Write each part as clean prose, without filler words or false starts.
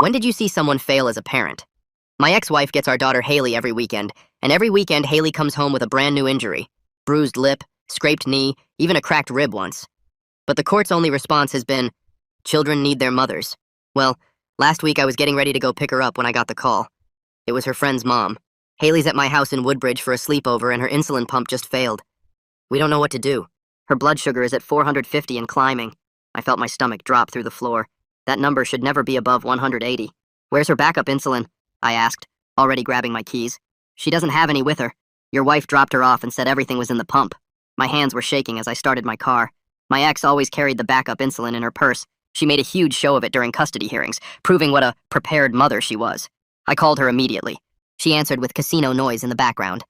When did you see someone fail as a parent? My ex-wife gets our daughter Haley every weekend, and every weekend Haley comes home with a brand new injury. Bruised lip, scraped knee, even a cracked rib once. But the court's only response has been, children need their mothers. Well, last week I was getting ready to go pick her up when I got the call. It was her friend's mom. Haley's at my house in Woodbridge for a sleepover and her insulin pump just failed. We don't know what to do. Her blood sugar is at 450 and climbing. I felt my stomach drop through the floor. That number should never be above 180. Where's her backup insulin? I asked, already grabbing my keys. She doesn't have any with her. Your wife dropped her off and said everything was in the pump. My hands were shaking as I started my car. My ex always carried the backup insulin in her purse. She made a huge show of it during custody hearings, proving what a prepared mother she was. I called her immediately. She answered with casino noise in the background.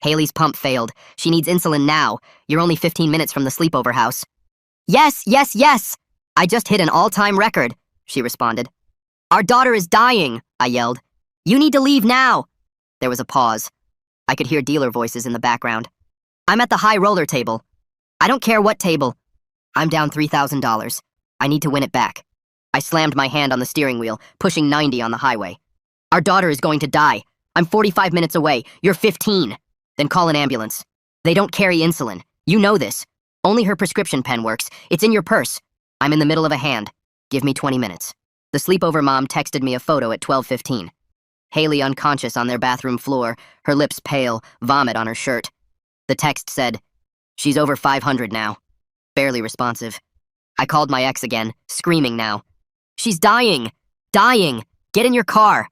Haley's pump failed. She needs insulin now. You're only 15 minutes from the sleepover house. Yes, yes, yes! I just hit an all-time record, she responded. Our daughter is dying, I yelled. You need to leave now. There was a pause. I could hear dealer voices in the background. I'm at the high roller table. I don't care what table. I'm down $3,000. I need to win it back. I slammed my hand on the steering wheel, pushing 90 on the highway. Our daughter is going to die. I'm 45 minutes away. You're 15. Then call an ambulance. They don't carry insulin. You know this. Only her prescription pen works. It's in your purse. I'm in the middle of a hand. Give me 20 minutes. The sleepover mom texted me a photo at 12:15. Haley unconscious on their bathroom floor, her lips pale, vomit on her shirt. The text said, she's over 500 now. Barely responsive. I called my ex again, screaming now. She's dying! Dying! Get in your car!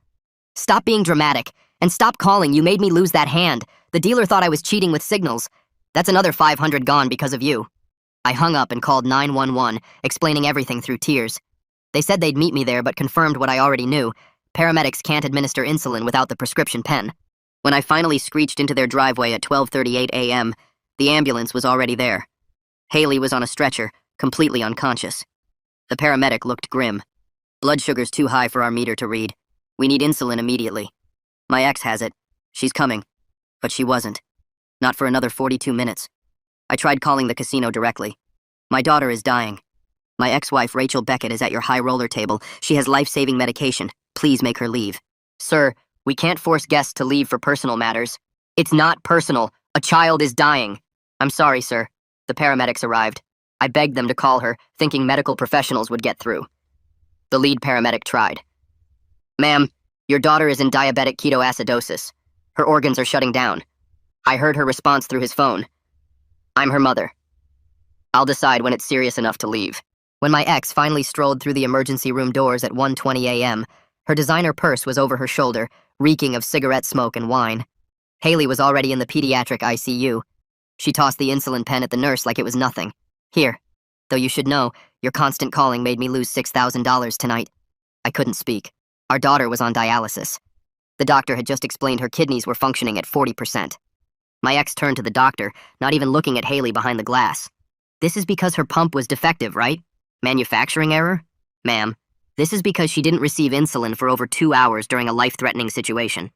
Stop being dramatic, and stop calling. You made me lose that hand. The dealer thought I was cheating with signals. That's another 500 gone because of you. I hung up and called 911, explaining everything through tears. They said they'd meet me there, but confirmed what I already knew. Paramedics can't administer insulin without the prescription pen. When I finally screeched into their driveway at 12:38 a.m., the ambulance was already there. Haley was on a stretcher, completely unconscious. The paramedic looked grim. Blood sugar's too high for our meter to read. We need insulin immediately. My ex has it. She's coming. But she wasn't. Not for another 42 minutes. I tried calling the casino directly. My daughter is dying. My ex-wife, Rachel Beckett, is at your high roller table. She has life-saving medication. Please make her leave. Sir, we can't force guests to leave for personal matters. It's not personal. A child is dying. I'm sorry, sir. The paramedics arrived. I begged them to call her, thinking medical professionals would get through. The lead paramedic tried. Ma'am, your daughter is in diabetic ketoacidosis. Her organs are shutting down. I heard her response through his phone. I'm her mother. I'll decide when it's serious enough to leave. When my ex finally strolled through the emergency room doors at 1:20 a.m., her designer purse was over her shoulder, reeking of cigarette smoke and wine. Haley was already in the pediatric ICU. She tossed the insulin pen at the nurse like it was nothing. Here. Though you should know, your constant calling made me lose $6,000 tonight. I couldn't speak. Our daughter was on dialysis. The doctor had just explained her kidneys were functioning at 40%. My ex turned to the doctor, not even looking at Haley behind the glass. This is because her pump was defective, right? Manufacturing error? Ma'am, this is because she didn't receive insulin for over 2 hours during a life-threatening situation.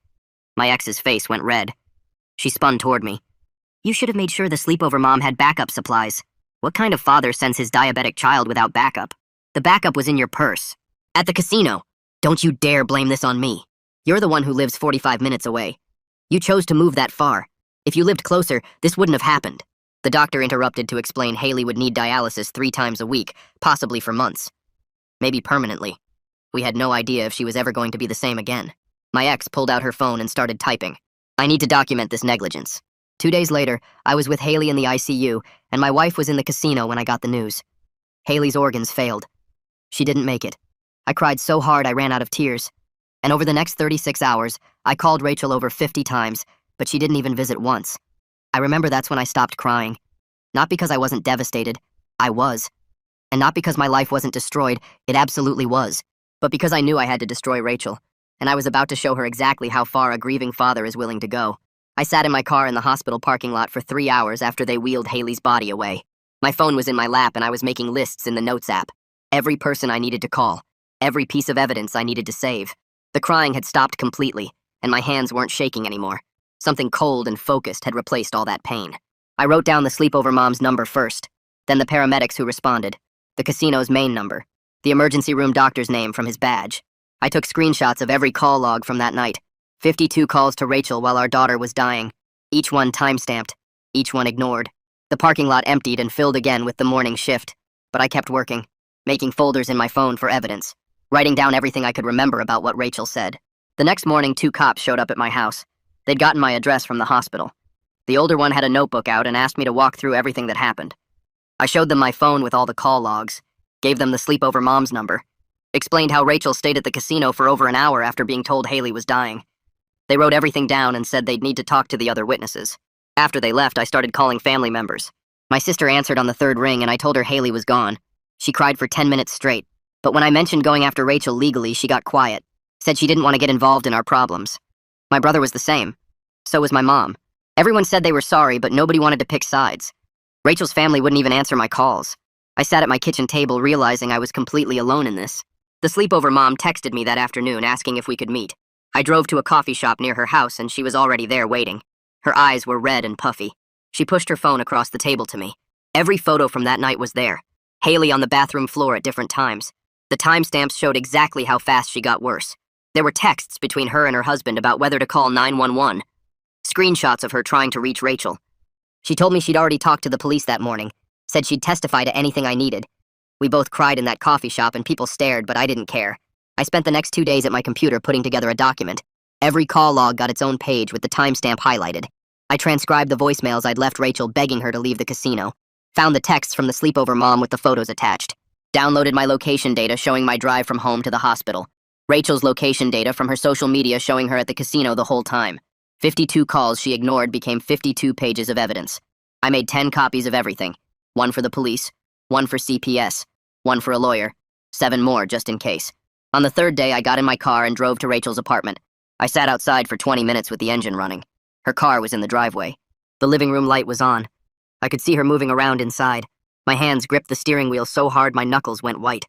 My ex's face went red. She spun toward me. You should have made sure the sleepover mom had backup supplies. What kind of father sends his diabetic child without backup? The backup was in your purse. At the casino. Don't you dare blame this on me. You're the one who lives 45 minutes away. You chose to move that far. If you lived closer, this wouldn't have happened. The doctor interrupted to explain Haley would need dialysis 3 times a week, possibly for months. Maybe permanently. We had no idea if she was ever going to be the same again. My ex pulled out her phone and started typing. I need to document this negligence. 2 days later, I was with Haley in the ICU, and my wife was in the casino when I got the news. Haley's organs failed. She didn't make it. I cried so hard I ran out of tears. And over the next 36 hours, I called Rachel over 50 times, but she didn't even visit once. I remember that's when I stopped crying. Not because I wasn't devastated. I was. And not because my life wasn't destroyed. It absolutely was. But because I knew I had to destroy Rachel, and I was about to show her exactly how far a grieving father is willing to go. I sat in my car in the hospital parking lot for 3 hours after they wheeled Haley's body away. My phone was in my lap and I was making lists in the Notes app. Every person I needed to call. Every piece of evidence I needed to save. The crying had stopped completely, and my hands weren't shaking anymore. Something cold and focused had replaced all that pain. I wrote down the sleepover mom's number first, then the paramedics who responded, the casino's main number, the emergency room doctor's name from his badge. I took screenshots of every call log from that night. 52 calls to Rachel while our daughter was dying. Each one timestamped. Each one ignored. The parking lot emptied and filled again with the morning shift. But I kept working, making folders in my phone for evidence, writing down everything I could remember about what Rachel said. The next morning, 2 cops showed up at my house. They'd gotten my address from the hospital. The older one had a notebook out and asked me to walk through everything that happened. I showed them my phone with all the call logs, gave them the sleepover mom's number, explained how Rachel stayed at the casino for over an hour after being told Haley was dying. They wrote everything down and said they'd need to talk to the other witnesses. After they left, I started calling family members. My sister answered on the 3rd ring and I told her Haley was gone. She cried for 10 minutes straight, but when I mentioned going after Rachel legally, she got quiet, said she didn't want to get involved in our problems. My brother was the same. So was my mom. Everyone said they were sorry, but nobody wanted to pick sides. Rachel's family wouldn't even answer my calls. I sat at my kitchen table realizing I was completely alone in this. The sleepover mom texted me that afternoon asking if we could meet. I drove to a coffee shop near her house and she was already there waiting. Her eyes were red and puffy. She pushed her phone across the table to me. Every photo from that night was there. Haley on the bathroom floor at different times. The timestamps showed exactly how fast she got worse. There were texts between her and her husband about whether to call 911. Screenshots of her trying to reach Rachel. She told me she'd already talked to the police that morning, said she'd testify to anything I needed. We both cried in that coffee shop and people stared, but I didn't care. I spent the next 2 days at my computer putting together a document. Every call log got its own page with the timestamp highlighted. I transcribed the voicemails I'd left Rachel begging her to leave the casino, found the texts from the sleepover mom with the photos attached, downloaded my location data showing my drive from home to the hospital, Rachel's location data from her social media showing her at the casino the whole time. 52 calls she ignored became 52 pages of evidence. I made 10 copies of everything. 1 for the police, 1 for CPS, 1 for a lawyer, 7 more just in case. On the 3rd day, I got in my car and drove to Rachel's apartment. I sat outside for 20 minutes with the engine running. Her car was in the driveway. The living room light was on. I could see her moving around inside. My hands gripped the steering wheel so hard my knuckles went white.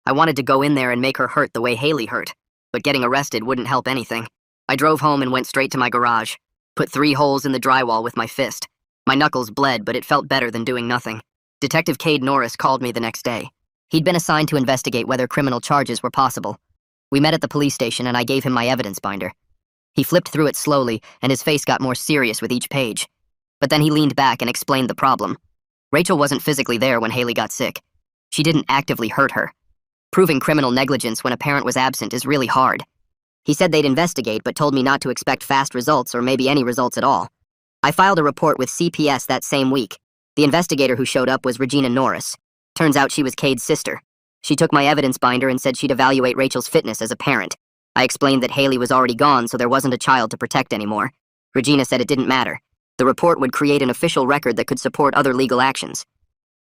I wanted to go in there and make her hurt the way Haley hurt, but getting arrested wouldn't help anything. I drove home and went straight to my garage, put 3 holes in the drywall with my fist. My knuckles bled, but it felt better than doing nothing. Detective Cade Norris called me the next day. He'd been assigned to investigate whether criminal charges were possible. We met at the police station and I gave him my evidence binder. He flipped through it slowly and his face got more serious with each page. But then he leaned back and explained the problem. Rachel wasn't physically there when Haley got sick. She didn't actively hurt her. Proving criminal negligence when a parent was absent is really hard. He said they'd investigate but told me not to expect fast results or maybe any results at all. I filed a report with CPS that same week. The investigator who showed up was Regina Norris. Turns out she was Cade's sister. She took my evidence binder and said she'd evaluate Rachel's fitness as a parent. I explained that Haley was already gone, so there wasn't a child to protect anymore. Regina said it didn't matter. The report would create an official record that could support other legal actions.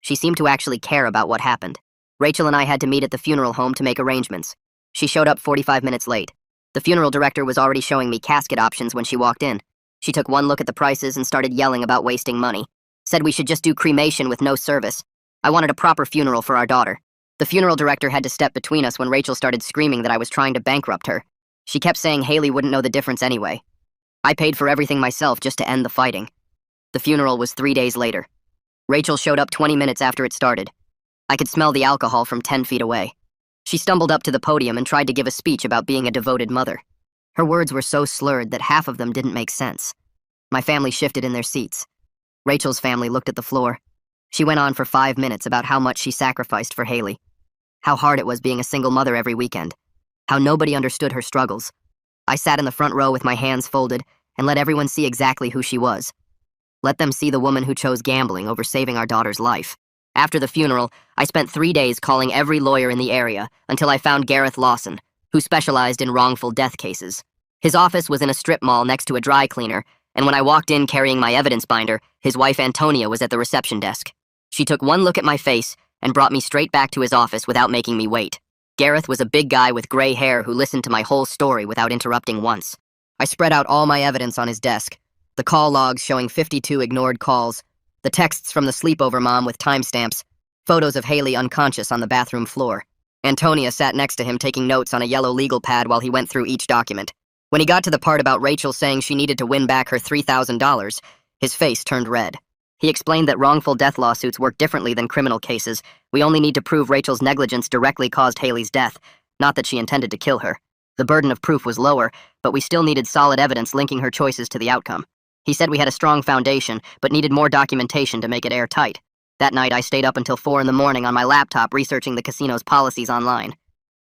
She seemed to actually care about what happened. Rachel and I had to meet at the funeral home to make arrangements. She showed up 45 minutes late. The funeral director was already showing me casket options when she walked in. She took one look at the prices and started yelling about wasting money. Said we should just do cremation with no service. I wanted a proper funeral for our daughter. The funeral director had to step between us when Rachel started screaming that I was trying to bankrupt her. She kept saying Haley wouldn't know the difference anyway. I paid for everything myself just to end the fighting. The funeral was 3 days later. Rachel showed up 20 minutes after it started. I could smell the alcohol from 10 feet away. She stumbled up to the podium and tried to give a speech about being a devoted mother. Her words were so slurred that half of them didn't make sense. My family shifted in their seats. Rachel's family looked at the floor. She went on for 5 minutes about how much she sacrificed for Haley. How hard it was being a single mother every weekend. How nobody understood her struggles. I sat in the front row with my hands folded and let everyone see exactly who she was. Let them see the woman who chose gambling over saving our daughter's life. After the funeral, I spent 3 days calling every lawyer in the area until I found Gareth Lawson, who specialized in wrongful death cases. His office was in a strip mall next to a dry cleaner, and when I walked in carrying my evidence binder, his wife Antonia was at the reception desk. She took one look at my face and brought me straight back to his office without making me wait. Gareth was a big guy with gray hair who listened to my whole story without interrupting once. I spread out all my evidence on his desk. The call logs showing 52 ignored calls, the texts from the sleepover mom with timestamps, photos of Haley unconscious on the bathroom floor. Antonia sat next to him taking notes on a yellow legal pad while he went through each document. When he got to the part about Rachel saying she needed to win back her $3,000, his face turned red. He explained that wrongful death lawsuits work differently than criminal cases. We only need to prove Rachel's negligence directly caused Haley's death, not that she intended to kill her. The burden of proof was lower, but we still needed solid evidence linking her choices to the outcome. He said we had a strong foundation, but needed more documentation to make it airtight. That night, I stayed up until 4 in the morning on my laptop researching the casino's policies online.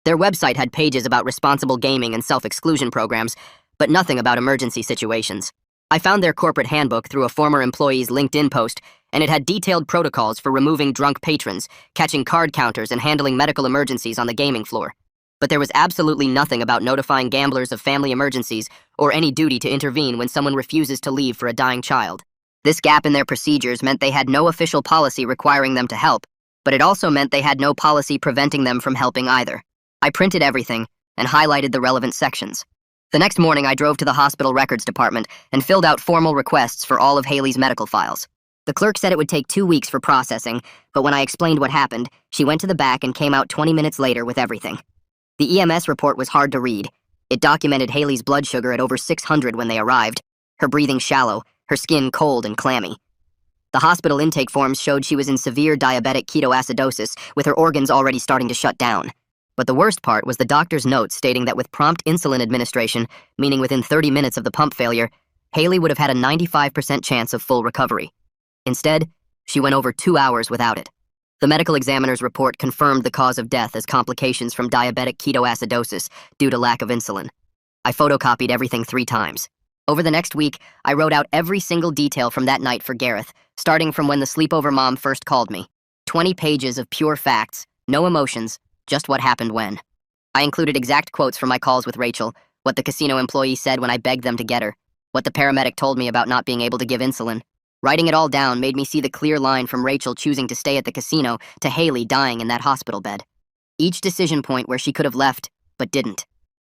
Their website had pages about responsible gaming and self-exclusion programs, but nothing about emergency situations. I found their corporate handbook through a former employee's LinkedIn post, and it had detailed protocols for removing drunk patrons, catching card counters, and handling medical emergencies on the gaming floor. But there was absolutely nothing about notifying gamblers of family emergencies or any duty to intervene when someone refuses to leave for a dying child. This gap in their procedures meant they had no official policy requiring them to help, but it also meant they had no policy preventing them from helping either. I printed everything and highlighted the relevant sections. The next morning, I drove to the hospital records department and filled out formal requests for all of Haley's medical files. The clerk said it would take 2 weeks for processing, but when I explained what happened, she went to the back and came out 20 minutes later with everything. The EMS report was hard to read. It documented Haley's blood sugar at over 600 when they arrived, her breathing shallow, her skin cold and clammy. The hospital intake forms showed she was in severe diabetic ketoacidosis, with her organs already starting to shut down. But the worst part was the doctor's notes stating that with prompt insulin administration, meaning within 30 minutes of the pump failure, Haley would have had a 95% chance of full recovery. Instead, she went over 2 hours without it. The medical examiner's report confirmed the cause of death as complications from diabetic ketoacidosis due to lack of insulin. I photocopied everything 3 times. Over the next week, I wrote out every single detail from that night for Gareth, starting from when the sleepover mom first called me. 20 pages of pure facts, no emotions, just what happened when. I included exact quotes from my calls with Rachel, what the casino employee said when I begged them to get her, what the paramedic told me about not being able to give insulin. Writing it all down made me see the clear line from Rachel choosing to stay at the casino to Haley dying in that hospital bed. Each decision point where she could have left, but didn't.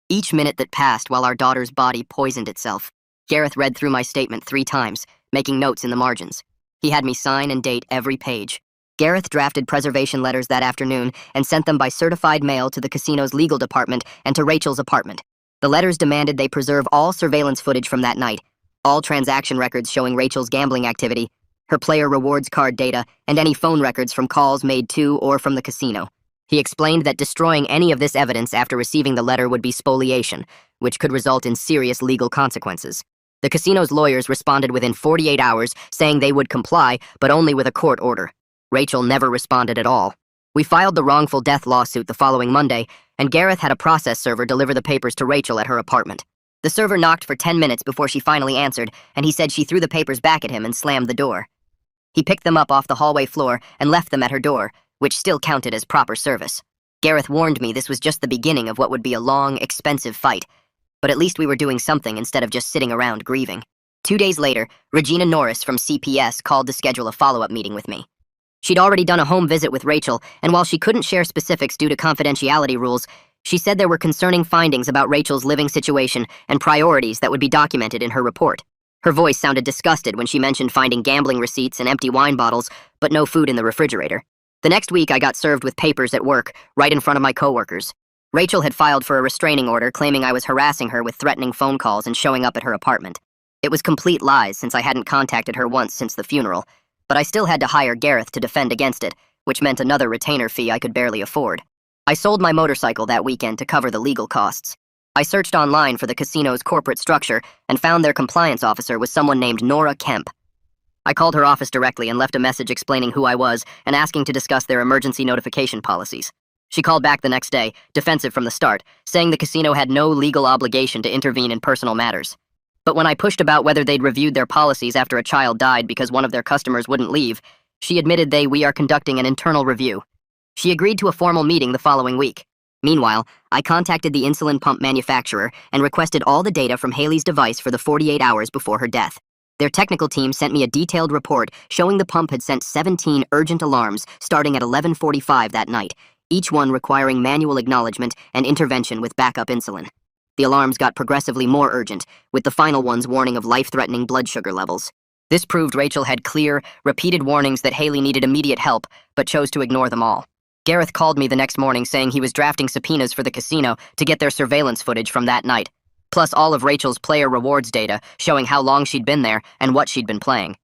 Each minute that passed while our daughter's body poisoned itself. Gareth read through my statement 3 times, making notes in the margins. He had me sign and date every page. Gareth drafted preservation letters that afternoon and sent them by certified mail to the casino's legal department and to Rachel's apartment. The letters demanded they preserve all surveillance footage from that night, all transaction records showing Rachel's gambling activity, her player rewards card data, and any phone records from calls made to or from the casino. He explained that destroying any of this evidence after receiving the letter would be spoliation, which could result in serious legal consequences. The casino's lawyers responded within 48 hours, saying they would comply, but only with a court order. Rachel never responded at all. We filed the wrongful death lawsuit the following Monday, and Gareth had a process server deliver the papers to Rachel at her apartment. The server knocked for 10 minutes before she finally answered, and he said she threw the papers back at him and slammed the door. He picked them up off the hallway floor and left them at her door, which still counted as proper service. Gareth warned me this was just the beginning of what would be a long, expensive fight, but at least we were doing something instead of just sitting around grieving. 2 days later, Regina Norris from CPS called to schedule a follow-up meeting with me. She'd already done a home visit with Rachel, and while she couldn't share specifics due to confidentiality rules, she said there were concerning findings about Rachel's living situation and priorities that would be documented in her report. Her voice sounded disgusted when she mentioned finding gambling receipts and empty wine bottles, but no food in the refrigerator. The next week, I got served with papers at work, right in front of my coworkers. Rachel had filed for a restraining order claiming I was harassing her with threatening phone calls and showing up at her apartment. It was complete lies since I hadn't contacted her once since the funeral, but I still had to hire Gareth to defend against it, which meant another retainer fee I could barely afford. I sold my motorcycle that weekend to cover the legal costs. I searched online for the casino's corporate structure and found their compliance officer was someone named Nora Kemp. I called her office directly and left a message explaining who I was and asking to discuss their emergency notification policies. She called back the next day, defensive from the start, saying the casino had no legal obligation to intervene in personal matters. But when I pushed about whether they'd reviewed their policies after a child died because one of their customers wouldn't leave, she admitted we are conducting an internal review. She agreed to a formal meeting the following week. Meanwhile, I contacted the insulin pump manufacturer and requested all the data from Haley's device for the 48 hours before her death. Their technical team sent me a detailed report showing the pump had sent 17 urgent alarms starting at 11:45 that night, each one requiring manual acknowledgement and intervention with backup insulin. The alarms got progressively more urgent, with the final ones warning of life-threatening blood sugar levels. This proved Rachel had clear, repeated warnings that Haley needed immediate help, but chose to ignore them all. Gareth called me the next morning saying he was drafting subpoenas for the casino to get their surveillance footage from that night, plus all of Rachel's player rewards data showing how long she'd been there and what she'd been playing.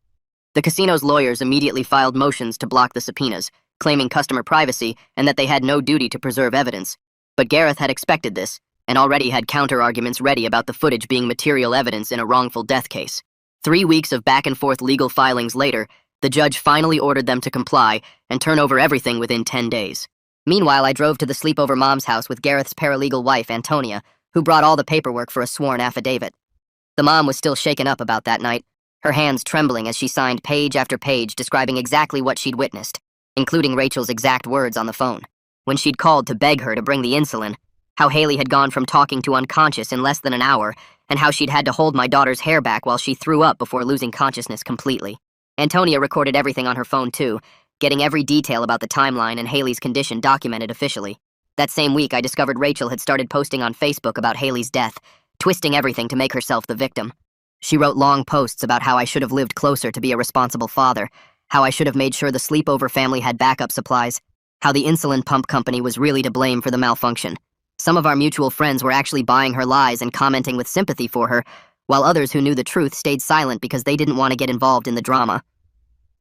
The casino's lawyers immediately filed motions to block the subpoenas, claiming customer privacy and that they had no duty to preserve evidence. But Gareth had expected this. and already had counter-arguments ready about the footage being material evidence in a wrongful death case. 3 weeks of back-and-forth legal filings later, the judge finally ordered them to comply and turn over everything within 10 days. Meanwhile, I drove to the sleepover mom's house with Gareth's paralegal wife, Antonia, who brought all the paperwork for a sworn affidavit. The mom was still shaken up about that night, her hands trembling as she signed page after page describing exactly what she'd witnessed, including Rachel's exact words on the phone. When she'd called to beg her to bring the insulin, how Haley had gone from talking to unconscious in less than an hour, and how she'd had to hold my daughter's hair back while she threw up before losing consciousness completely. Antonia recorded everything on her phone too, getting every detail about the timeline and Haley's condition documented officially. That same week, I discovered Rachel had started posting on Facebook about Haley's death, twisting everything to make herself the victim. She wrote long posts about how I should have lived closer to be a responsible father, how I should have made sure the sleepover family had backup supplies, how the insulin pump company was really to blame for the malfunction. Some of our mutual friends were actually buying her lies and commenting with sympathy for her, while others who knew the truth stayed silent because they didn't want to get involved in the drama.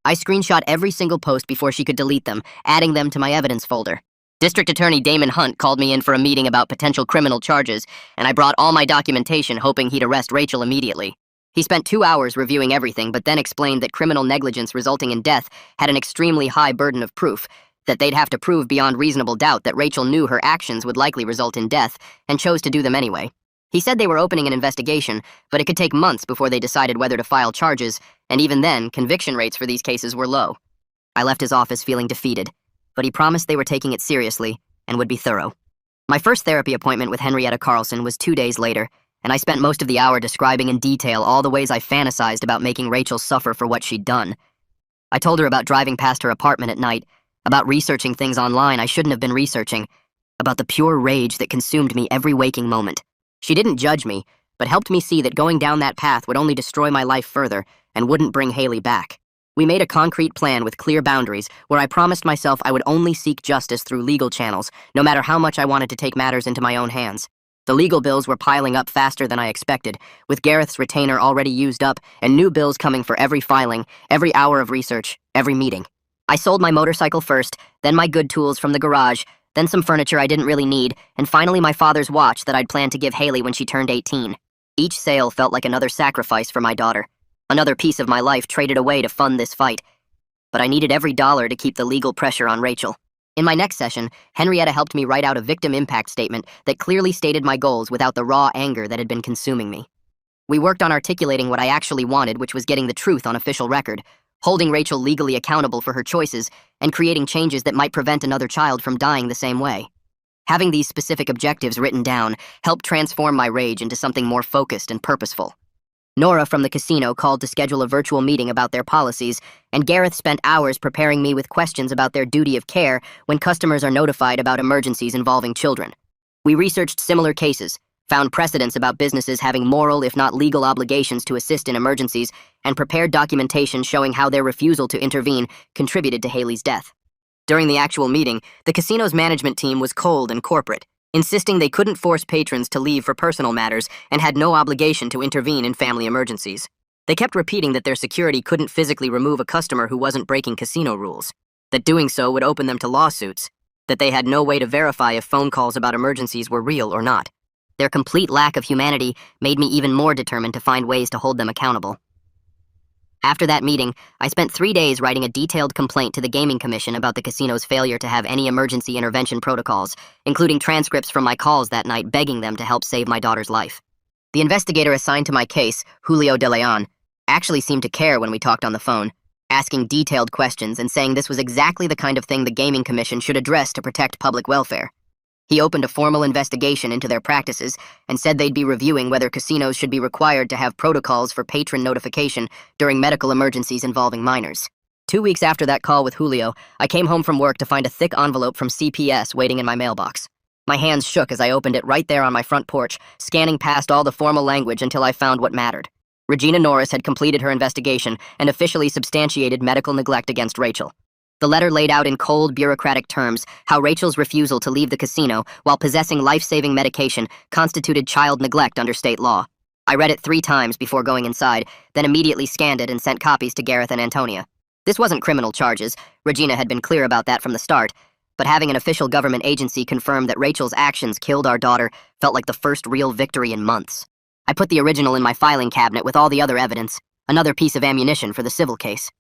I screenshot every single post before she could delete them, adding them to my evidence folder. District Attorney Damon Hunt called me in for a meeting about potential criminal charges, and I brought all my documentation hoping he'd arrest Rachel immediately. He spent 2 hours reviewing everything, but then explained that criminal negligence resulting in death had an extremely high burden of proof, that they'd have to prove beyond reasonable doubt that Rachel knew her actions would likely result in death and chose to do them anyway. He said they were opening an investigation, but it could take months before they decided whether to file charges, and even then, conviction rates for these cases were low. I left his office feeling defeated, but he promised they were taking it seriously and would be thorough. My first therapy appointment with Henrietta Carlson was 2 days later, and I spent most of the hour describing in detail all the ways I fantasized about making Rachel suffer for what she'd done. I told her about driving past her apartment at night, about researching things online I shouldn't have been researching, about the pure rage that consumed me every waking moment. She didn't judge me, but helped me see that going down that path would only destroy my life further and wouldn't bring Haley back. We made a concrete plan with clear boundaries where I promised myself I would only seek justice through legal channels, no matter how much I wanted to take matters into my own hands. The legal bills were piling up faster than I expected, with Gareth's retainer already used up and new bills coming for every filing, every hour of research, every meeting. I sold my motorcycle first, then my good tools from the garage, then some furniture I didn't really need, and finally my father's watch that I'd planned to give Haley when she turned 18. Each sale felt like another sacrifice for my daughter, another piece of my life traded away to fund this fight. But I needed every dollar to keep the legal pressure on Rachel. In my next session, Henrietta helped me write out a victim impact statement that clearly stated my goals without the raw anger that had been consuming me. We worked on articulating what I actually wanted, which was getting the truth on official record, holding Rachel legally accountable for her choices, and creating changes that might prevent another child from dying the same way. Having these specific objectives written down helped transform my rage into something more focused and purposeful. Nora from the casino called to schedule a virtual meeting about their policies, and Gareth spent hours preparing me with questions about their duty of care when customers are notified about emergencies involving children. We researched similar cases, found precedents about businesses having moral if not legal obligations to assist in emergencies, and prepared documentation showing how their refusal to intervene contributed to Haley's death. During the actual meeting, the casino's management team was cold and corporate, insisting they couldn't force patrons to leave for personal matters and had no obligation to intervene in family emergencies. They kept repeating that their security couldn't physically remove a customer who wasn't breaking casino rules, that doing so would open them to lawsuits, that they had no way to verify if phone calls about emergencies were real or not. Their complete lack of humanity made me even more determined to find ways to hold them accountable. After that meeting, I spent 3 days writing a detailed complaint to the Gaming Commission about the casino's failure to have any emergency intervention protocols, including transcripts from my calls that night begging them to help save my daughter's life. The investigator assigned to my case, Julio De Leon, actually seemed to care when we talked on the phone, asking detailed questions and saying this was exactly the kind of thing the Gaming Commission should address to protect public welfare. He opened a formal investigation into their practices and said they'd be reviewing whether casinos should be required to have protocols for patron notification during medical emergencies involving minors. 2 weeks after that call with Julio, I came home from work to find a thick envelope from CPS waiting in my mailbox. My hands shook as I opened it right there on my front porch, scanning past all the formal language until I found what mattered. Regina Norris had completed her investigation and officially substantiated medical neglect against Rachel. The letter laid out in cold, bureaucratic terms how Rachel's refusal to leave the casino while possessing life-saving medication constituted child neglect under state law. I read it 3 times before going inside, then immediately scanned it and sent copies to Gareth and Antonia. This wasn't criminal charges. Regina had been clear about that from the start, But having an official government agency confirm that Rachel's actions killed our daughter felt like the first real victory in months. I put the original in my filing cabinet with all the other evidence, another piece of ammunition for the civil case.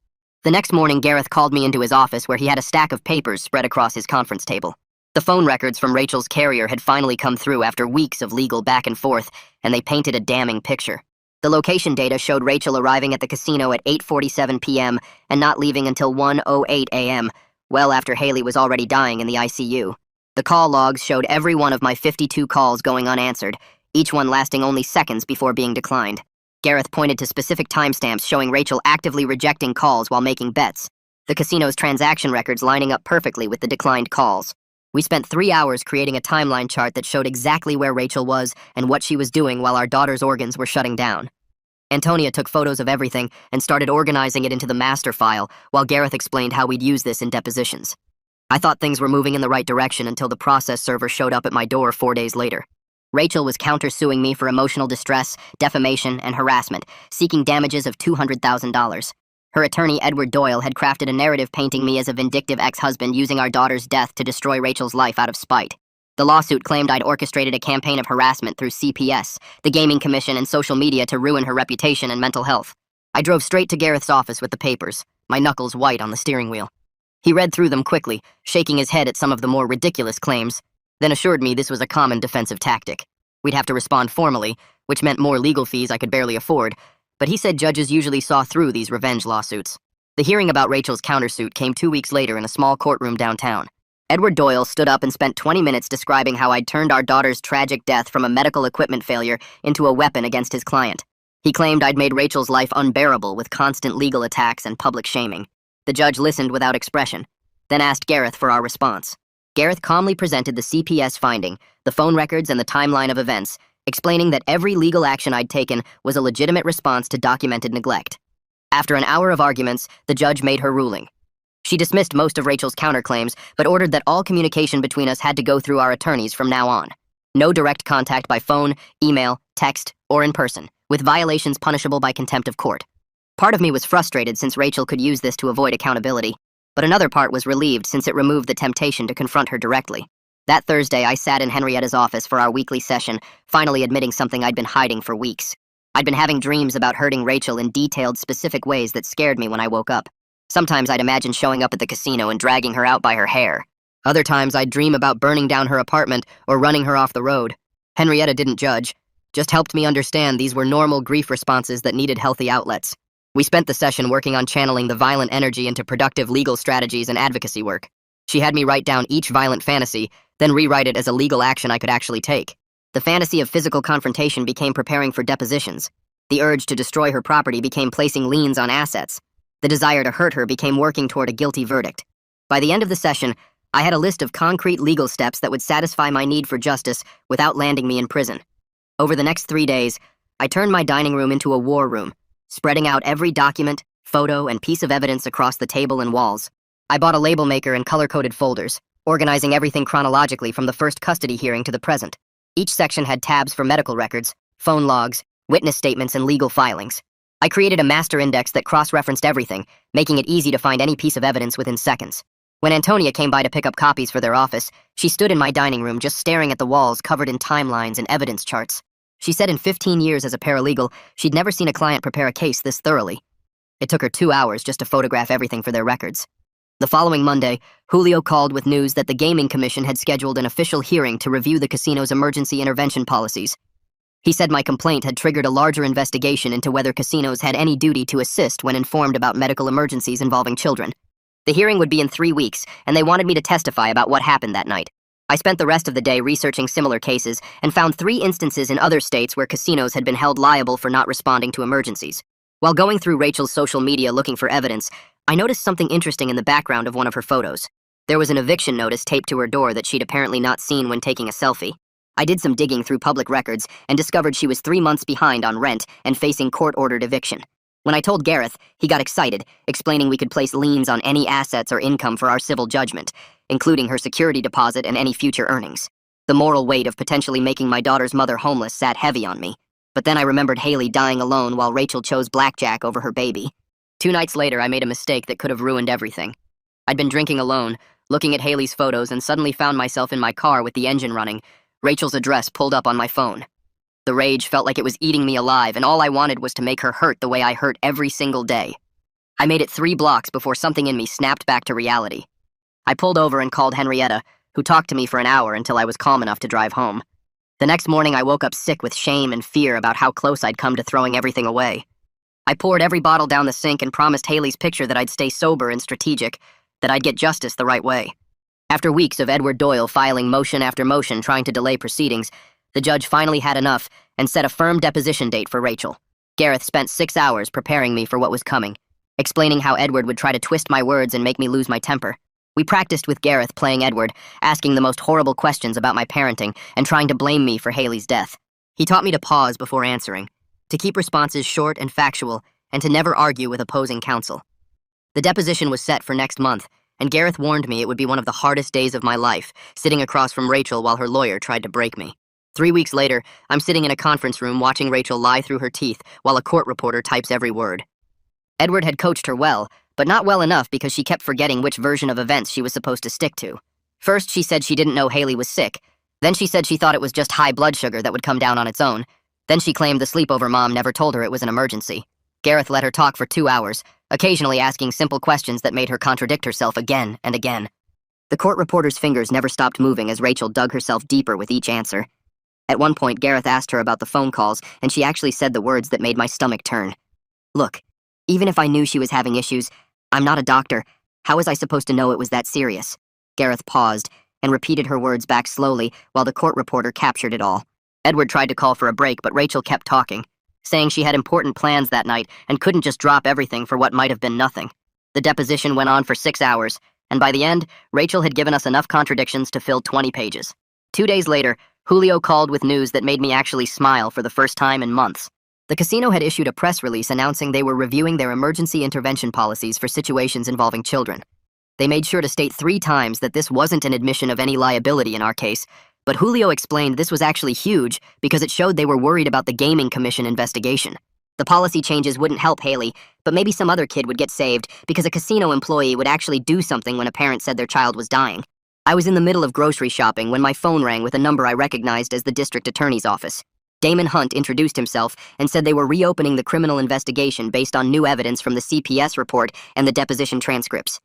The next morning, Gareth called me into his office where he had a stack of papers spread across his conference table. The phone records from Rachel's carrier had finally come through after weeks of legal back and forth, and they painted a damning picture. The location data showed Rachel arriving at the casino at 8:47 p.m. and not leaving until 1:08 a.m., well after Haley was already dying in the ICU. The call logs showed every one of my 52 calls going unanswered, each one lasting only seconds before being declined. Gareth pointed to specific timestamps showing Rachel actively rejecting calls while making bets, the casino's transaction records lining up perfectly with the declined calls. We spent 3 hours creating a timeline chart that showed exactly where Rachel was and what she was doing while our daughter's organs were shutting down. Antonia took photos of everything and started organizing it into the master file, while Gareth explained how we'd use this in depositions. I thought things were moving in the right direction until the process server showed up at my door 4 days later. Rachel was countersuing me for emotional distress, defamation, and harassment, seeking damages of $200,000. Her attorney, Edward Doyle, had crafted a narrative painting me as a vindictive ex-husband using our daughter's death to destroy Rachel's life out of spite. The lawsuit claimed I'd orchestrated a campaign of harassment through CPS, the Gaming Commission, and social media to ruin her reputation and mental health. I drove straight to Gareth's office with the papers, my knuckles white on the steering wheel. He read through them quickly, shaking his head at some of the more ridiculous claims, then assured me this was a common defensive tactic. We'd have to respond formally, which meant more legal fees I could barely afford, but he said judges usually saw through these revenge lawsuits. The hearing about Rachel's countersuit came 2 weeks later in a small courtroom downtown. Edward Doyle stood up and spent 20 minutes describing how I'd turned our daughter's tragic death from a medical equipment failure into a weapon against his client. He claimed I'd made Rachel's life unbearable with constant legal attacks and public shaming. The judge listened without expression, then asked Gareth for our response. Gareth calmly presented the CPS finding, the phone records, and the timeline of events, explaining that every legal action I'd taken was a legitimate response to documented neglect. After an hour of arguments, the judge made her ruling. She dismissed most of Rachel's counterclaims, but ordered that all communication between us had to go through our attorneys from now on. No direct contact by phone, email, text, or in person, with violations punishable by contempt of court. Part of me was frustrated since Rachel could use this to avoid accountability, but another part was relieved since it removed the temptation to confront her directly. That Thursday, I sat in Henrietta's office for our weekly session, finally admitting something I'd been hiding for weeks. I'd been having dreams about hurting Rachel in detailed, specific ways that scared me when I woke up. Sometimes I'd imagine showing up at the casino and dragging her out by her hair. Other times I'd dream about burning down her apartment or running her off the road. Henrietta didn't judge, just helped me understand these were normal grief responses that needed healthy outlets. We spent the session working on channeling the violent energy into productive legal strategies and advocacy work. She had me write down each violent fantasy, then rewrite it as a legal action I could actually take. The fantasy of physical confrontation became preparing for depositions. The urge to destroy her property became placing liens on assets. The desire to hurt her became working toward a guilty verdict. By the end of the session, I had a list of concrete legal steps that would satisfy my need for justice without landing me in prison. Over the next 3 days, I turned my dining room into a war room, spreading out every document, photo, and piece of evidence across the table and walls. I bought a label maker and color-coded folders, organizing everything chronologically from the first custody hearing to the present. Each section had tabs for medical records, phone logs, witness statements, and legal filings. I created a master index that cross-referenced everything, making it easy to find any piece of evidence within seconds. When Antonia came by to pick up copies for their office, she stood in my dining room just staring at the walls covered in timelines and evidence charts. She said in 15 years as a paralegal, she'd never seen a client prepare a case this thoroughly. It took her 2 hours just to photograph everything for their records. The following Monday, Julio called with news that the Gaming Commission had scheduled an official hearing to review the casino's emergency intervention policies. He said my complaint had triggered a larger investigation into whether casinos had any duty to assist when informed about medical emergencies involving children. The hearing would be in 3 weeks, and they wanted me to testify about what happened that night. I spent the rest of the day researching similar cases and found 3 instances in other states where casinos had been held liable for not responding to emergencies. While going through Rachel's social media looking for evidence, I noticed something interesting in the background of one of her photos. There was an eviction notice taped to her door that she'd apparently not seen when taking a selfie. I did some digging through public records and discovered she was 3 months behind on rent and facing court-ordered eviction. When I told Gareth, he got excited, explaining we could place liens on any assets or income for our civil judgment, including her security deposit and any future earnings. The moral weight of potentially making my daughter's mother homeless sat heavy on me. But then I remembered Haley dying alone while Rachel chose blackjack over her baby. 2 nights later, I made a mistake that could have ruined everything. I'd been drinking alone, looking at Haley's photos, and suddenly found myself in my car with the engine running, Rachel's address pulled up on my phone. The rage felt like it was eating me alive, and all I wanted was to make her hurt the way I hurt every single day. I made it 3 blocks before something in me snapped back to reality. I pulled over and called Henrietta, who talked to me for an hour until I was calm enough to drive home. The next morning, I woke up sick with shame and fear about how close I'd come to throwing everything away. I poured every bottle down the sink and promised Haley's picture that I'd stay sober and strategic, that I'd get justice the right way. After weeks of Edward Doyle filing motion after motion trying to delay proceedings, the judge finally had enough and set a firm deposition date for Rachel. Gareth spent 6 hours preparing me for what was coming, explaining how Edward would try to twist my words and make me lose my temper. We practiced with Gareth playing Edward, asking the most horrible questions about my parenting and trying to blame me for Haley's death. He taught me to pause before answering, to keep responses short and factual, and to never argue with opposing counsel. The deposition was set for next month, and Gareth warned me it would be one of the hardest days of my life, sitting across from Rachel while her lawyer tried to break me. 3 weeks later, I'm sitting in a conference room watching Rachel lie through her teeth while a court reporter types every word. Edward had coached her well, but not well enough because she kept forgetting which version of events she was supposed to stick to. First, she said she didn't know Haley was sick. Then she said she thought it was just high blood sugar that would come down on its own. Then she claimed the sleepover mom never told her it was an emergency. Gareth let her talk for 2 hours, occasionally asking simple questions that made her contradict herself again and again. The court reporter's fingers never stopped moving as Rachel dug herself deeper with each answer. At one point, Gareth asked her about the phone calls, and she actually said the words that made my stomach turn. Look, even if I knew she was having issues, I'm not a doctor. How was I supposed to know it was that serious? Gareth paused and repeated her words back slowly while the court reporter captured it all. Edward tried to call for a break, but Rachel kept talking, saying she had important plans that night and couldn't just drop everything for what might have been nothing. The deposition went on for 6 hours, and by the end, Rachel had given us enough contradictions to fill 20 pages. 2 days later, Julio called with news that made me actually smile for the first time in months. The casino had issued a press release announcing they were reviewing their emergency intervention policies for situations involving children. They made sure to state 3 times that this wasn't an admission of any liability in our case, but Julio explained this was actually huge because it showed they were worried about the Gaming Commission investigation. The policy changes wouldn't help Haley, but maybe some other kid would get saved because a casino employee would actually do something when a parent said their child was dying. I was in the middle of grocery shopping when my phone rang with a number I recognized as the district attorney's office. Damon Hunt introduced himself and said they were reopening the criminal investigation based on new evidence from the CPS report and the deposition transcripts.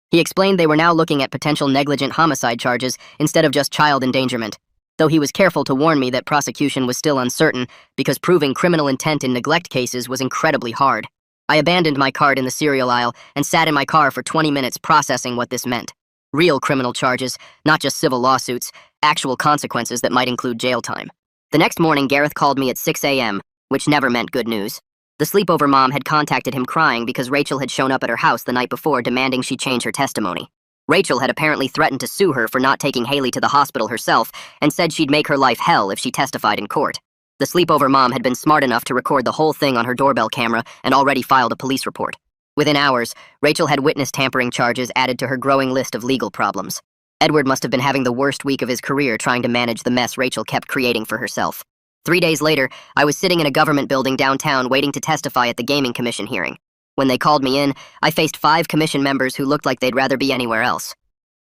He explained they were now looking at potential negligent homicide charges instead of just child endangerment, though he was careful to warn me that prosecution was still uncertain because proving criminal intent in neglect cases was incredibly hard. I abandoned my cart in the cereal aisle and sat in my car for 20 minutes processing what this meant. Real criminal charges, not just civil lawsuits, actual consequences that might include jail time. The next morning, Gareth called me at 6 a.m., which never meant good news. The sleepover mom had contacted him crying because Rachel had shown up at her house the night before demanding she change her testimony. Rachel had apparently threatened to sue her for not taking Haley to the hospital herself and said she'd make her life hell if she testified in court. The sleepover mom had been smart enough to record the whole thing on her doorbell camera and already filed a police report. Within hours, Rachel had witness tampering charges added to her growing list of legal problems. Edward must have been having the worst week of his career trying to manage the mess Rachel kept creating for herself. 3 days later, I was sitting in a government building downtown waiting to testify at the Gaming Commission hearing. When they called me in, I faced 5 commission members who looked like they'd rather be anywhere else.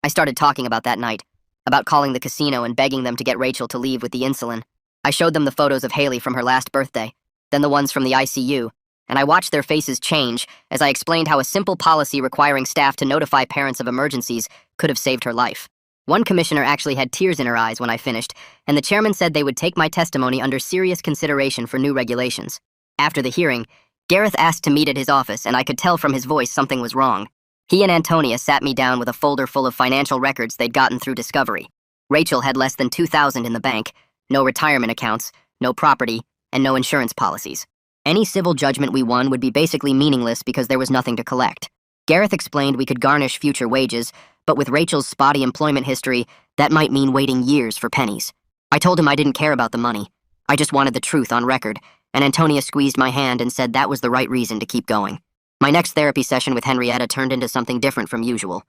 I started talking about that night, about calling the casino and begging them to get Rachel to leave with the insulin. I showed them the photos of Haley from her last birthday, then the ones from the ICU, and I watched their faces change as I explained how a simple policy requiring staff to notify parents of emergencies could have saved her life. One commissioner actually had tears in her eyes when I finished, and the chairman said they would take my testimony under serious consideration for new regulations. After the hearing, Gareth asked to meet at his office, and I could tell from his voice something was wrong. He and Antonia sat me down with a folder full of financial records they'd gotten through discovery. Rachel had less than $2,000 in the bank, no retirement accounts, no property, and no insurance policies. Any civil judgment we won would be basically meaningless because there was nothing to collect. Gareth explained we could garnish future wages, but with Rachel's spotty employment history, that might mean waiting years for pennies. I told him I didn't care about the money. I just wanted the truth on record, and Antonia squeezed my hand and said that was the right reason to keep going. My next therapy session with Henrietta turned into something different from usual.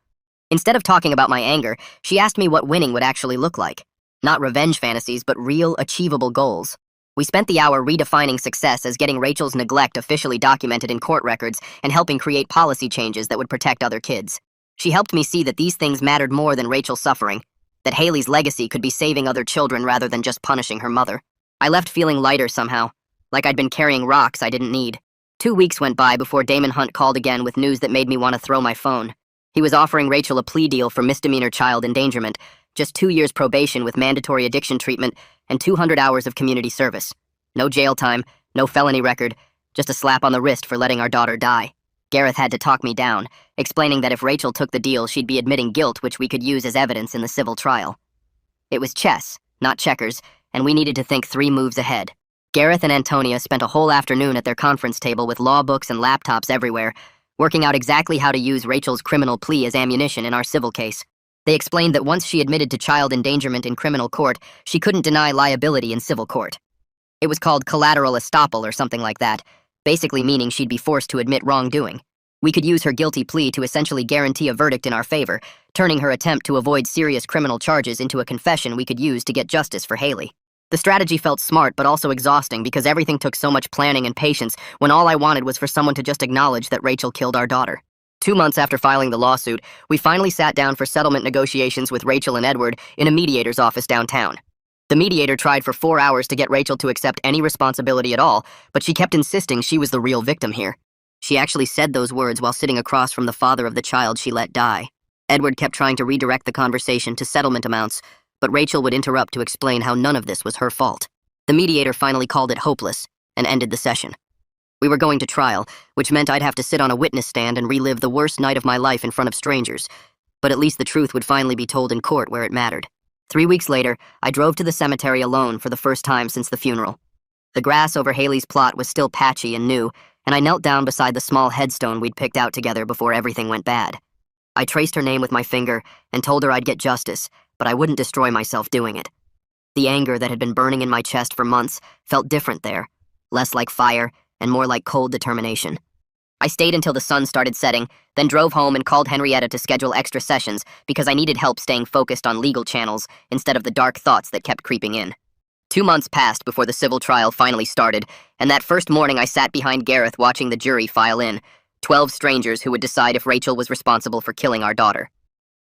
Instead of talking about my anger, she asked me what winning would actually look like. Not revenge fantasies, but real, achievable goals. We spent the hour redefining success as getting Rachel's neglect officially documented in court records and helping create policy changes that would protect other kids. She helped me see that these things mattered more than Rachel's suffering, that Haley's legacy could be saving other children rather than just punishing her mother. I left feeling lighter somehow, like I'd been carrying rocks I didn't need. 2 weeks went by before Damon Hunt called again with news that made me want to throw my phone. He was offering Rachel a plea deal for misdemeanor child endangerment, just 2 years probation with mandatory addiction treatment and 200 hours of community service. No jail time, no felony record, just a slap on the wrist for letting our daughter die. Gareth had to talk me down, explaining that if Rachel took the deal, she'd be admitting guilt, which we could use as evidence in the civil trial. It was chess, not checkers, and we needed to think 3 moves ahead. Gareth and Antonia spent a whole afternoon at their conference table with law books and laptops everywhere, working out exactly how to use Rachel's criminal plea as ammunition in our civil case. They explained that once she admitted to child endangerment in criminal court, she couldn't deny liability in civil court. It was called collateral estoppel or something like that, basically meaning she'd be forced to admit wrongdoing. We could use her guilty plea to essentially guarantee a verdict in our favor, turning her attempt to avoid serious criminal charges into a confession we could use to get justice for Haley. The strategy felt smart but also exhausting because everything took so much planning and patience when all I wanted was for someone to just acknowledge that Rachel killed our daughter. 2 months after filing the lawsuit, we finally sat down for settlement negotiations with Rachel and Edward in a mediator's office downtown. The mediator tried for 4 hours to get Rachel to accept any responsibility at all, but she kept insisting she was the real victim here. She actually said those words while sitting across from the father of the child she let die. Edward kept trying to redirect the conversation to settlement amounts, but Rachel would interrupt to explain how none of this was her fault. The mediator finally called it hopeless and ended the session. We were going to trial, which meant I'd have to sit on a witness stand and relive the worst night of my life in front of strangers, but at least the truth would finally be told in court where it mattered. 3 weeks later, I drove to the cemetery alone for the first time since the funeral. The grass over Haley's plot was still patchy and new, and I knelt down beside the small headstone we'd picked out together before everything went bad. I traced her name with my finger and told her I'd get justice, but I wouldn't destroy myself doing it. The anger that had been burning in my chest for months felt different there, less like fire and more like cold determination. I stayed until the sun started setting, then drove home and called Henrietta to schedule extra sessions because I needed help staying focused on legal channels instead of the dark thoughts that kept creeping in. 2 months passed before the civil trial finally started, and that first morning I sat behind Gareth watching the jury file in, 12 strangers who would decide if Rachel was responsible for killing our daughter.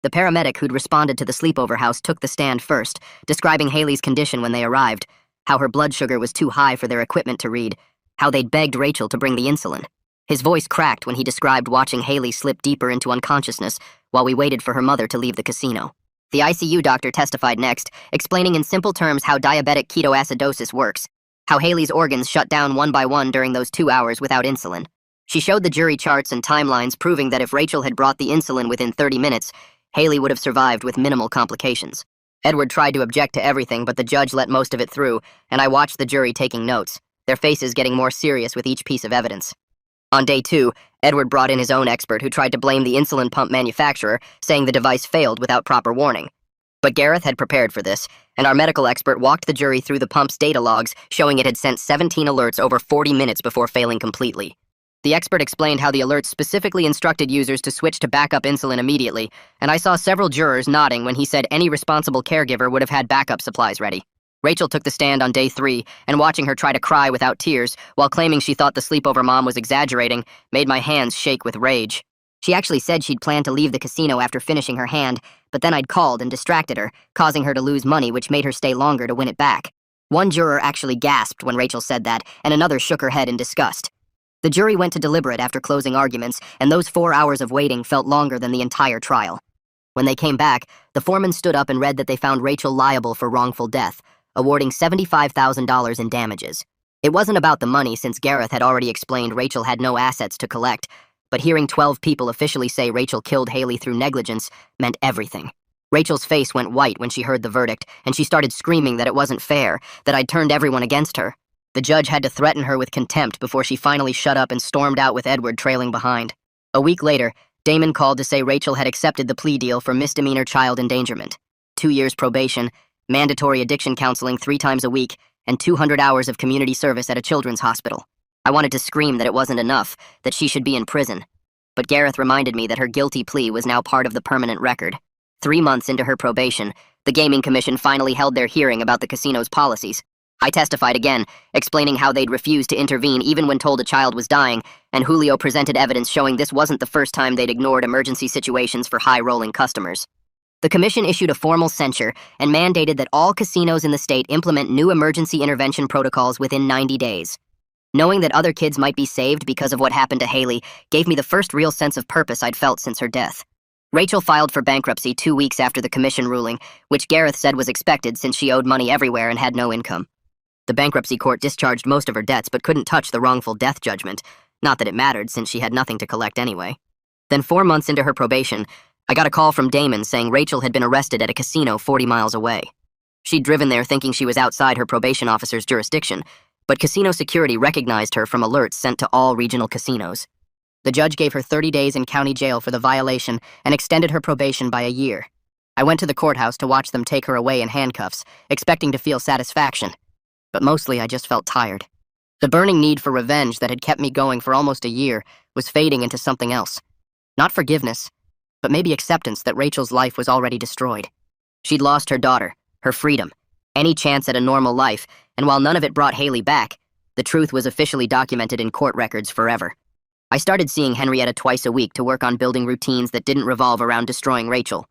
The paramedic who'd responded to the sleepover house took the stand first, describing Haley's condition when they arrived, how her blood sugar was too high for their equipment to read, how they'd begged Rachel to bring the insulin. His voice cracked when he described watching Haley slip deeper into unconsciousness while we waited for her mother to leave the casino. The ICU doctor testified next, explaining in simple terms how diabetic ketoacidosis works, how Haley's organs shut down one by one during those 2 hours without insulin. She showed the jury charts and timelines proving that if Rachel had brought the insulin within 30 minutes, Haley would have survived with minimal complications. Edward tried to object to everything, but the judge let most of it through, and I watched the jury taking notes, their faces getting more serious with each piece of evidence. On day 2, Edward brought in his own expert who tried to blame the insulin pump manufacturer, saying the device failed without proper warning. But Gareth had prepared for this, and our medical expert walked the jury through the pump's data logs, showing it had sent 17 alerts over 40 minutes before failing completely. The expert explained how the alerts specifically instructed users to switch to backup insulin immediately, and I saw several jurors nodding when he said any responsible caregiver would have had backup supplies ready. Rachel took the stand on day 3, and watching her try to cry without tears, while claiming she thought the sleepover mom was exaggerating, made my hands shake with rage. She actually said she'd planned to leave the casino after finishing her hand, but then I'd called and distracted her, causing her to lose money, which made her stay longer to win it back. One juror actually gasped when Rachel said that, and another shook her head in disgust. The jury went to deliberate after closing arguments, and those 4 hours of waiting felt longer than the entire trial. When they came back, the foreman stood up and read that they found Rachel liable for wrongful death, awarding $75,000 in damages. It wasn't about the money since Gareth had already explained Rachel had no assets to collect, but hearing 12 people officially say Rachel killed Haley through negligence meant everything. Rachel's face went white when she heard the verdict, and she started screaming that it wasn't fair, that I'd turned everyone against her. The judge had to threaten her with contempt before she finally shut up and stormed out with Edward trailing behind. A week later, Damon called to say Rachel had accepted the plea deal for misdemeanor child endangerment, 2 years probation, mandatory addiction counseling 3 times a week, and 200 hours of community service at a children's hospital. I wanted to scream that it wasn't enough, that she should be in prison. But Gareth reminded me that her guilty plea was now part of the permanent record. 3 months into her probation, the Gaming Commission finally held their hearing about the casino's policies. I testified again, explaining how they'd refused to intervene even when told a child was dying, and Julio presented evidence showing this wasn't the first time they'd ignored emergency situations for high-rolling customers. The commission issued a formal censure and mandated that all casinos in the state implement new emergency intervention protocols within 90 days. Knowing that other kids might be saved because of what happened to Haley gave me the first real sense of purpose I'd felt since her death. Rachel filed for bankruptcy 2 weeks after the commission ruling, which Gareth said was expected since she owed money everywhere and had no income. The bankruptcy court discharged most of her debts but couldn't touch the wrongful death judgment, not that it mattered since she had nothing to collect anyway. Then 4 months into her probation, I got a call from Damon saying Rachel had been arrested at a casino 40 miles away. She'd driven there thinking she was outside her probation officer's jurisdiction, but casino security recognized her from alerts sent to all regional casinos. The judge gave her 30 days in county jail for the violation and extended her probation by a year. I went to the courthouse to watch them take her away in handcuffs, expecting to feel satisfaction. But mostly I just felt tired. The burning need for revenge that had kept me going for almost a year was fading into something else. Not forgiveness, but maybe acceptance that Rachel's life was already destroyed. She'd lost her daughter, her freedom, any chance at a normal life, and while none of it brought Haley back, the truth was officially documented in court records forever. I started seeing Henrietta twice a week to work on building routines that didn't revolve around destroying Rachel.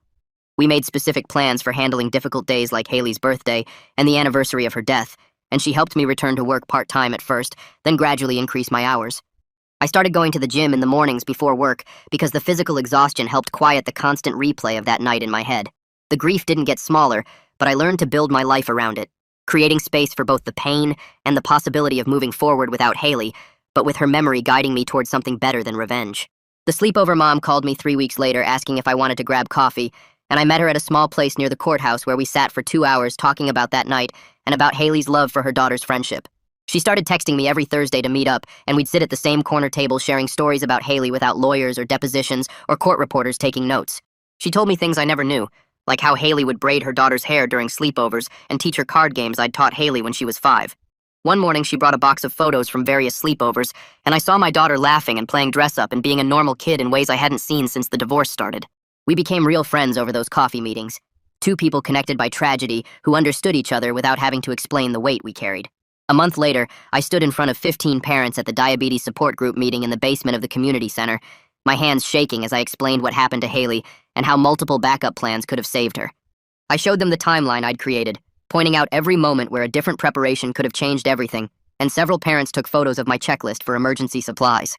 We made specific plans for handling difficult days like Haley's birthday and the anniversary of her death, and she helped me return to work part-time at first, then gradually increase my hours. I started going to the gym in the mornings before work because the physical exhaustion helped quiet the constant replay of that night in my head. The grief didn't get smaller, but I learned to build my life around it, creating space for both the pain and the possibility of moving forward without Haley, but with her memory guiding me towards something better than revenge. The sleepover mom called me 3 weeks later asking if I wanted to grab coffee, and I met her at a small place near the courthouse where we sat for 2 hours talking about that night and about Haley's love for her daughter's friendship. She started texting me every Thursday to meet up, and we'd sit at the same corner table sharing stories about Haley without lawyers or depositions or court reporters taking notes. She told me things I never knew, like how Haley would braid her daughter's hair during sleepovers and teach her card games I'd taught Haley when she was 5. One morning she brought a box of photos from various sleepovers, and I saw my daughter laughing and playing dress-up and being a normal kid in ways I hadn't seen since the divorce started. We became real friends over those coffee meetings, 2 people connected by tragedy who understood each other without having to explain the weight we carried. A month later, I stood in front of 15 parents at the diabetes support group meeting in the basement of the community center, my hands shaking as I explained what happened to Haley and how multiple backup plans could have saved her. I showed them the timeline I'd created, pointing out every moment where a different preparation could have changed everything, and several parents took photos of my checklist for emergency supplies.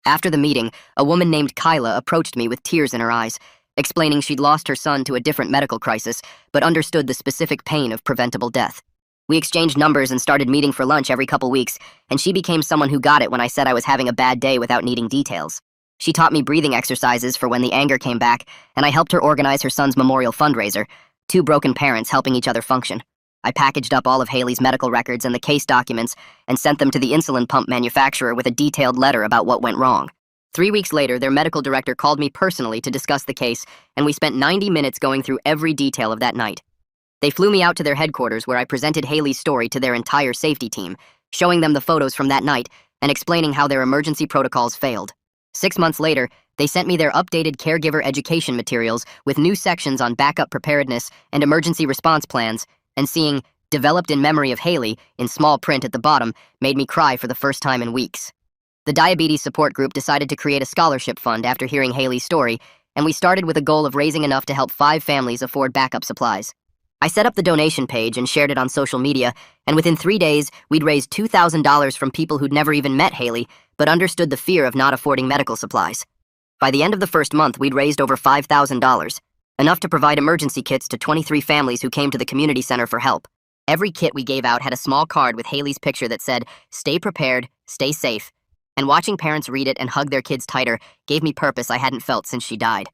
After the meeting, a woman named Kyla approached me with tears in her eyes, explaining she'd lost her son to a different medical crisis, but understood the specific pain of preventable death. We exchanged numbers and started meeting for lunch every couple weeks, and she became someone who got it when I said I was having a bad day without needing details. She taught me breathing exercises for when the anger came back, and I helped her organize her son's memorial fundraiser, 2 broken parents helping each other function. I packaged up all of Haley's medical records and the case documents and sent them to the insulin pump manufacturer with a detailed letter about what went wrong. 3 weeks later, their medical director called me personally to discuss the case, and we spent 90 minutes going through every detail of that night. They flew me out to their headquarters where I presented Haley's story to their entire safety team, showing them the photos from that night and explaining how their emergency protocols failed. 6 months later, they sent me their updated caregiver education materials with new sections on backup preparedness and emergency response plans, and seeing "developed in memory of Haley" in small print at the bottom made me cry for the first time in weeks. The diabetes support group decided to create a scholarship fund after hearing Haley's story, and we started with a goal of raising enough to help 5 families afford backup supplies. I set up the donation page and shared it on social media, and within 3 days, we'd raised $2,000 from people who'd never even met Haley, but understood the fear of not affording medical supplies. By the end of the first month, we'd raised over $5,000, enough to provide emergency kits to 23 families who came to the community center for help. Every kit we gave out had a small card with Haley's picture that said, "Stay prepared, stay safe," and watching parents read it and hug their kids tighter gave me purpose I hadn't felt since she died.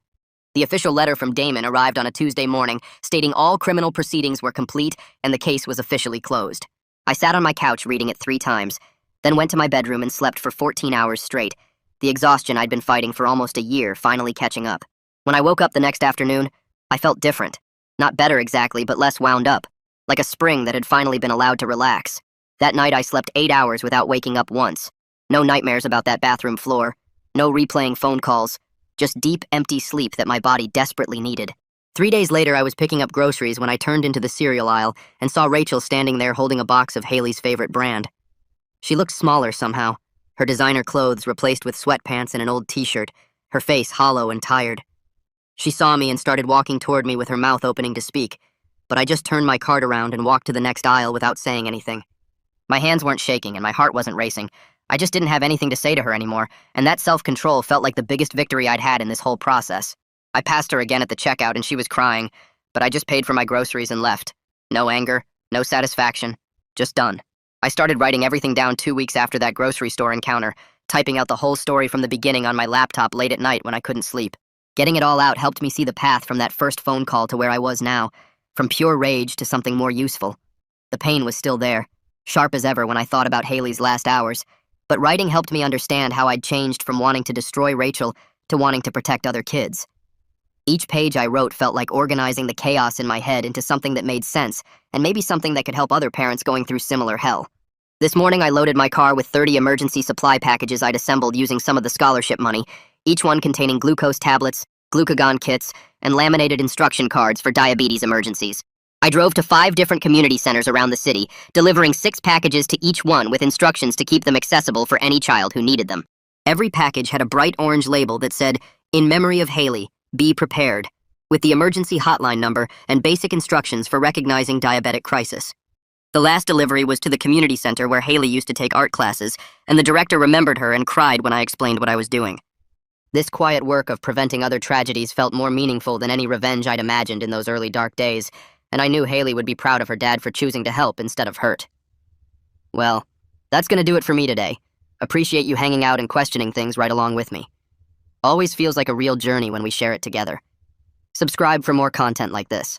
The official letter from Damon arrived on a Tuesday morning, stating all criminal proceedings were complete and the case was officially closed. I sat on my couch reading it 3 times, then went to my bedroom and slept for 14 hours straight, the exhaustion I'd been fighting for almost a year finally catching up. When I woke up the next afternoon, I felt different. Not better exactly, but less wound up, like a spring that had finally been allowed to relax. That night I slept 8 hours without waking up once. No nightmares about that bathroom floor, no replaying phone calls, just deep, empty sleep that my body desperately needed. 3 days later, I was picking up groceries when I turned into the cereal aisle and saw Rachel standing there holding a box of Haley's favorite brand. She looked smaller somehow, her designer clothes replaced with sweatpants and an old t-shirt, her face hollow and tired. She saw me and started walking toward me with her mouth opening to speak, but I just turned my cart around and walked to the next aisle without saying anything. My hands weren't shaking and my heart wasn't racing. I just didn't have anything to say to her anymore, and that self-control felt like the biggest victory I'd had in this whole process. I passed her again at the checkout and she was crying, but I just paid for my groceries and left. No anger, no satisfaction, just done. I started writing everything down 2 weeks after that grocery store encounter, typing out the whole story from the beginning on my laptop late at night when I couldn't sleep. Getting it all out helped me see the path from that first phone call to where I was now, from pure rage to something more useful. The pain was still there, sharp as ever when I thought about Haley's last hours, but writing helped me understand how I'd changed from wanting to destroy Rachel to wanting to protect other kids. Each page I wrote felt like organizing the chaos in my head into something that made sense, and maybe something that could help other parents going through similar hell. This morning I loaded my car with 30 emergency supply packages I'd assembled using some of the scholarship money, each one containing glucose tablets, glucagon kits, and laminated instruction cards for diabetes emergencies. I drove to 5 different community centers around the city, delivering 6 packages to each one with instructions to keep them accessible for any child who needed them. Every package had a bright orange label that said, "In memory of Haley, be prepared," with the emergency hotline number and basic instructions for recognizing diabetic crisis. The last delivery was to the community center where Haley used to take art classes, and the director remembered her and cried when I explained what I was doing. This quiet work of preventing other tragedies felt more meaningful than any revenge I'd imagined in those early dark days, and I knew Haley would be proud of her dad for choosing to help instead of hurt. Well, that's gonna do it for me today. Appreciate you hanging out and questioning things right along with me. Always feels like a real journey when we share it together. Subscribe for more content like this.